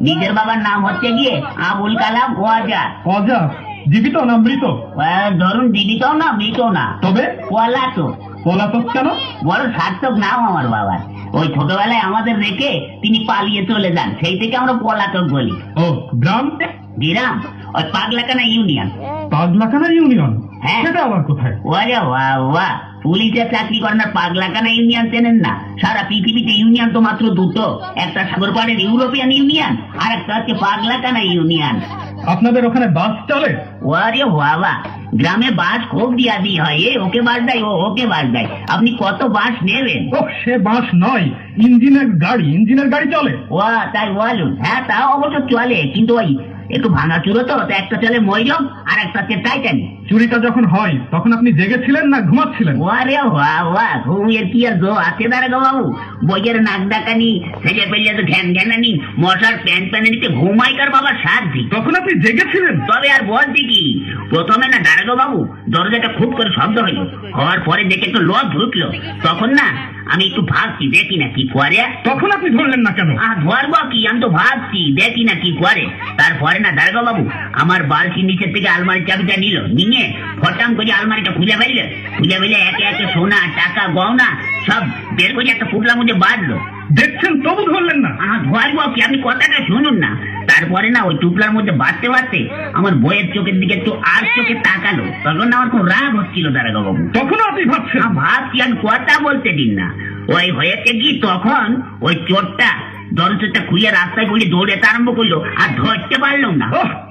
নিজের বাবার নাম হচ্ছে গিয়ে আবুল কালাম ওয়াজা। অজা জীবিত না মৃত? ধরুন জীবিত না মৃত না, তবে পলাতক। পলাতক কেন? বড় সার্থক নাম আমার বাবার। ওই ছোটবেলায় আমাদের রেখে তিনি পালিয়ে চলে যান, সেই থেকে আমরা পলাতক বলি। ও গ্রাম? গ্রাম ওই পাগলাকানা ইউনিয়ন। পাগলাকানা ইউনিয়ন? হ্যাঁ। সেটা আবার কোথায়? ওরে বাবা, পুলিশের চাকরি করেন না পাগলাকানা ইউনিয়ন চেনেন না? সারা পৃথিবীতে ইউনিয়ন তো মাত্র দুটো, একটা সাগর পাড়ের ইউরোপিয়ান ইউনিয়ন আর একটা হচ্ছে পাগলাকানা ইউনিয়ন। আপনাদের ওখানে বাস চলে? ওরে বাবা, গ্রামে বাস খুব দিয়া দিয়ে হয়, এ ওকে বাস দেয়, ও ওকে বাস দেয়। আপনি কত বাস নেবেন? ও সে বাস নয়, ইঞ্জিনের গাড়ি। ইঞ্জিনের গাড়ি চলে? ও তাই বলুন। হ্যাঁ তাও অবশ্য চলে, কিন্তু ওই একটু ভাঙা চুরো তো, একটা চলে ময়ূরম আর একটা হচ্ছে টাইটানিক। চুরিটা যখন হয় তখন আপনি জেগেছিলেন না ঘুমাচ্ছিলেন? ওরে বাবা, ঘুমিয়ে কি আর জো আছে দাঁড়াগো বাবু? বইয়ের নাক ডাকানি, ছেলে পেলে তো ঘ্যান ঘ্যানানি, মশার প্যান প্যানানিতে ঘুমাইকার বাবার সাধ্যি। তখন আপনি জেগেছিলেন? তবে আর বলছি কি, প্রথমে না দাঁড়াগো বাবু দরজাটা খুব করে শব্দ হইলো, হওয়ার পরে দেখে একটু লোক ঢুকলো, তখন না আমি একটু ভাবছি দেখি না কি করে। তখন আপনি ধরলেন না কেন? ধরবো কি, আমি তো ভাবছি দেখি না কি করে। তারপরে না দাঁড়াগো বাবু আমার বালতির নিচের থেকে আলমারির চাবিটা নিল, নিয়ে ফটাম করে আলমারিটা খুলে ফেললো, খুলে ফেলে একে একে সোনা টাকা গহনা সব বের করে একটা পুটলার মধ্যে বাঁধলো। দেখছেন তবু ধরলেন না? ধরবো কি, আপনি কথাটা শুনুন না। তারপরে না ওই টুকলার মধ্যে বাঁধতে বাঁধতে আমার বইয়ের চোখের দিকে একটু আর চোখে তাকালো, তখন না আমার খুব রাগ হচ্ছিল দাঁড়াগো বাবু। তখন আপনি ভাবছেন? ভাবছি, আমি কথা বলতে দিন না। ওই হয়েছে কি, তখন ওই চোরটা দরজাটা খুলে রাস্তায় খুলে দৌড়াতে আরম্ভ করলো, আর ধরতে পারলাম না।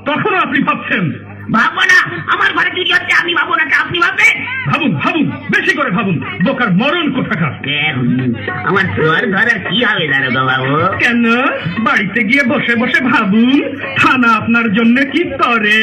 তখন আপনি ভাবছেন? ভাববো না, আমার ঘরে চুরি হচ্ছে, আমি ভাববো না, আপনি ভাববেন? ভাবুন ভাবুন, বেশি করে ভাবুন, বোকার মরণ কোথাকার। আমার চোর ধরার কি হবে দারোগা বাবু? কেন? বাড়িতে গিয়ে বসে বসে ভাবুন, থানা আপনার জন্য কি করে।